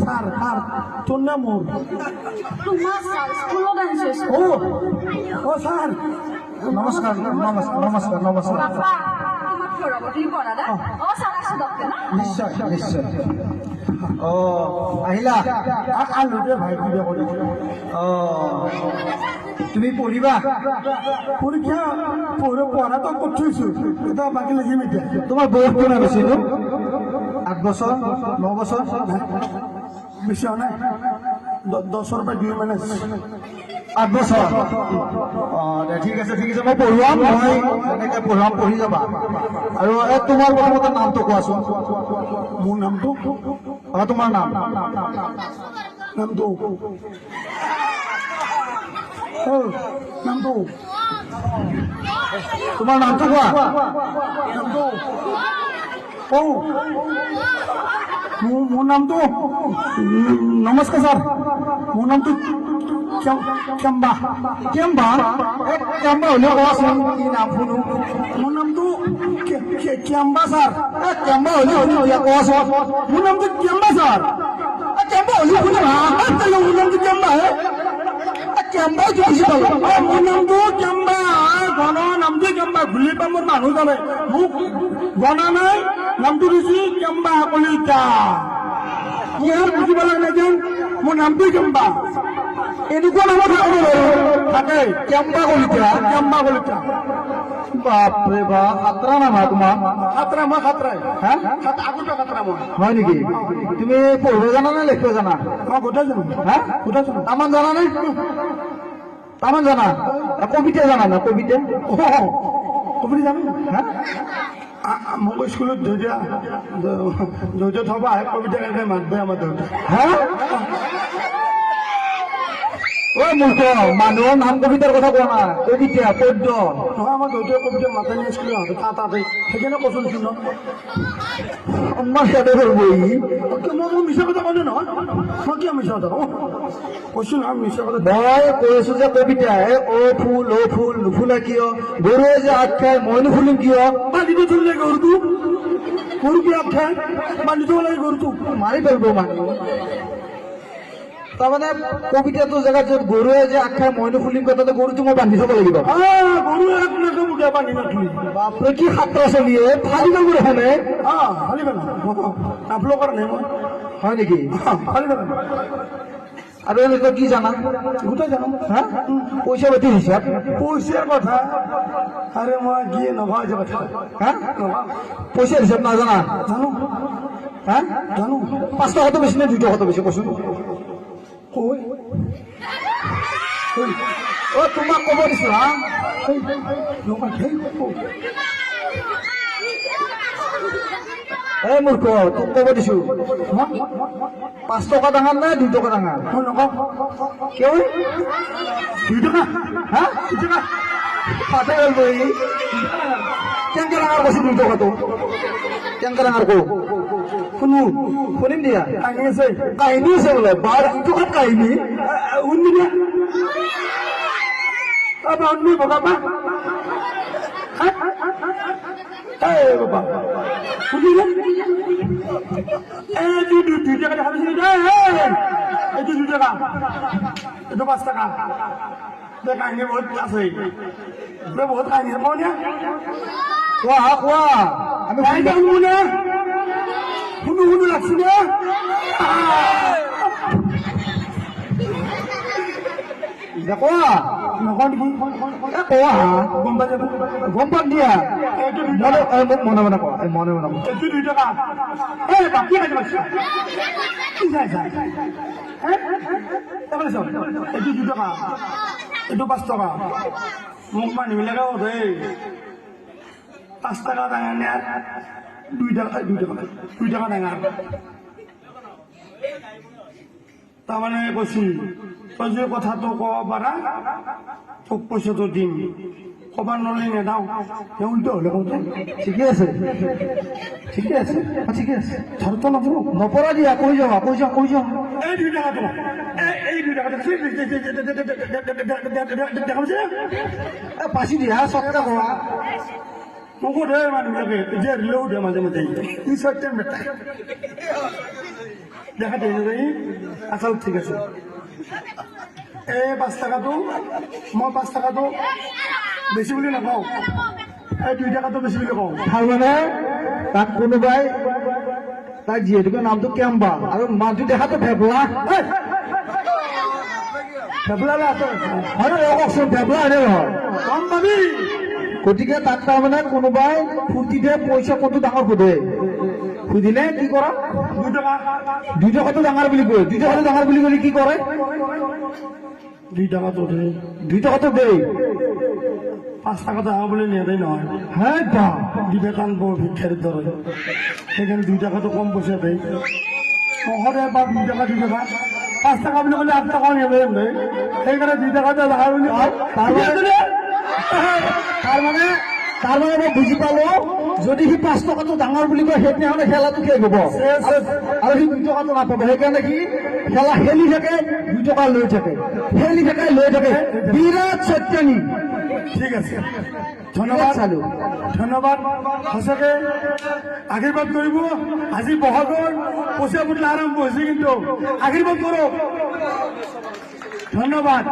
sir R তোৰ নাম ও sir নমস্কাৰ নমস্কাৰ নমস্কাৰ নমস্কাৰ নিশ্চয় নিশ্চয় ও আহিলা আলুতে ভাই ভিডিও কৰি ও তুমি পঢ়িবা পৰীক্ষা পঢ়াটো কৰি থৈছো এটা বাকী লিখিম এতিয়া তোমাৰ বয়স কিমান হৈছে 8 বছৰ 9 বছৰ বেছি হোৱা নাই 10ৰ পৰা 2 মানে 8 বছৰ ঠিক আছে মই পঢ়ুৱাম মই এনেকৈ পঢ়াম পঢ়ি যাবা আৰু তোমাৰ প্ৰথমতে নামটো কোৱাচোন মোৰ নামটো তোমাৰ নামটো তোমাৰ নামটো কোৱা নামটো মোৰ নামটো নমস্কাৰ ছাৰ মোৰ নামটো কেম্বা কেম্বা কেম্বা হ'লেও কোৱাচোন কি নাম শুনো মোৰ নামটো কেম্বা ছাৰ কেম্বা হ'লেও কোৱাচোন মোৰ নামটো কেম্বা ছাৰ কেম্বা হ'লেও শুনিবা মোৰ নামটো কেম্বা হে কেম্বা মোৰ নামটো কেম্বা ঘৰৰ নামটো কেম্বা ভুলি পা মোৰ মানুহ জানে মোক জনা নাই নামটো দিছি কেম্বা কলিতা ইয়াৰ বুজিব লাগে যেন মোৰ নামটো কেম্বা এনেকুৱা নামত থাকে কেম্বা কলিতা বাপৰে বাপ খাতৰা নাম তোমাৰ খাতৰা মই খাতৰাই হা আগতে খাতৰা মই হয় নেকি তুমি পঢ়িব জানা নে লিখিব জানা মই গোটেই জানো হা গোটেই জানো তামান জানা নে তামান জানা কবিতা জানা না কবিতা কবিতা জানো হা মোক স্কুলত ধৈৰ্য থবা কবিতা কাৰণে মাতবে আমাৰ দেউতা হা ঐ মূৰ্খ মানুহৰ নাম কবিতাৰ কথা কোৱা নাই কবিতা পদ্য নহয় আমাৰ দেউতাই কবিতা মাতানি স্কুলত তাতে সেইকাৰণে কৈছোঁ ন আমাৰ সিহঁতে মই মিছা কথা ক'লো নহয় মই কিয় মিছা কথা কৈছোঁ নহয় মিছা কথা মই কৈছোঁ যে কবিতাই অ ফুল নুফুলা কিয় গৰুৱে যে আগ খায় মই নুফুলিম কিয় বান্ধি থ'ব লাগে গৰুটো গৰু কিয় আগ খায় বান্ধি থ'ব লাগে গৰুটো মাৰি পেলাব মানুহ তাৰমানে কবিতাটো জেগাত য'ত গৰুৱে যে আগ খায় মই নুফুলিম কথাটো গৰুটো মই বান্ধি থ'ব লাগিব গৰুৱে বান্ধি নথলি বাপৰে কি সাতটা চলিয়ে ফালি যাব দেখোনে ফালি পেলা নাফলো কৰা নাই মই হয় নেকি ফালি পেলা আৰু এনেকুৱা কি জানা গোটেই জানো হা পইচা পাতি হিচাপ পইচাৰ কথা আৰে মই কি নভাও যে কথা হা পইচাৰ হিচাপ নাজানা জানো হা জানো 5 টকাটো বেছি নে 2 টকাটো বেছি কৈছোঁ তোমাক ক'ব দিছো হা এই মূৰ্খ তোক ক'ব দিছো 5 টকা ডাঙৰ নে 2 টকা ডাঙৰ কিয় 2 টকা হা 2 টকা পাতে গ'ল বহি কেনেকৈ ডাঙৰ কৈছে 2 টকাটো কেনেকৈ ডাঙৰ কওঁ শুনিম দিয়া কাহিনী আছে বোলে 12 টকাত কাহিনী শুনি দিয়া শুনবি বাবা বাবা শুনি এইটো 2 টকা দেখা পাইছিলি এইটো 2 টকা এইটো 5 টকা কাহিনী বহুত আছে বহুত কাহিনী কওঁ নে কোৱা আমি শুনো নে শুনো লাগছি নে কোৱা নকওঁ নেকি কোৱা গম পাই যাব গম পাম দিয়া মোক মনে মনে কোৱা মনে মনে এইটো 2 টকা বাকী এইটো 2 টকা এইটো 5 টকা মোক মানুহবিলাকে সোধে 5 টকা ডাঙৰ নে 2 টকা ডাঙৰ তাৰমানে কৈছি তই যে কথাটো ক'ব পাৰা তোক পইচাটো দিম কবাৰ নলি নেদাওঁ তেওঁ উল্টো হ'লে কওঁতে ঠিকে আছে ঠিকে আছে ঠিকে আছে ধৰতো নপৰা দিয়া কৈ যাওঁ এই 2 টকাটো এই 2 টকাটো দেখা পাইছে দিয়া চবটা কোৱা মোক সোধে মানুহবিলাকে এতিয়া ৰিলেও সোধে মাজে মাজে ই সত্যম বেটা দেখা দিয়ে আচল ঠিক আছে এই 5 টাকাটো মই 5 টাকাটো বেছি বুলি নকওঁ এই 2 টাকাটো বেছি বুলি কওঁ তাৰমানে তাক কোনোবাই তাই যিহেতুকে নামটো কেম্বা আৰু মানুহটো দেখাতো ভেবলা ভেবলা হয় কওকচোন ভেবলা এনে নহয় গম পাবি গতিকে তাক তাৰমানে কোনোবাই ফুৰ্তিতে পইচা কতো ডাঙৰ সোধে সুধিলে কি কৰা 2 টকাটো ডাঙৰ বুলি কয় 2 টকাটো ডাঙৰ বুলি ক'লে কি কৰে 2 টকাটো দে 2 টকাটো দে 5 টাকা ডাঙৰ বুলি নিয়ে নহয় হে বা দিবে কান বৰ ভিক্ষাৰীৰ দৰে সেইকাৰণে 2 টাকাটো কম পইচা দে সদায় বা 2 টাকা 5 টাকা বুলি ক'লে 8 টাকা নিয়ে সেইকাৰণে 2 টাকাটো ডাঙৰ বুলি কয় তাৰমানে মই বুজি পালো যদি সি 5 টকাটো ডাঙৰ বুলি কয় সেইদিনাখনে খেলাটো শেষ হ'ব আৰু সি 2 টকাটো নাপাব সেইকাৰণে সি খেলা খেলি থাকে 2 টকা লৈ থাকে খেলি থাকে লৈ থাকে বিৰাট সত্যানী ঠিক আছে ধন্যবাদ চালো ধন্যবাদ সঁচাকে আশীৰ্বাদ কৰিব আজি বহাগৰ পইচা ফুটলা আৰম্ভ হৈছে কিন্তু আশীৰ্বাদ কৰক ধন্যবাদ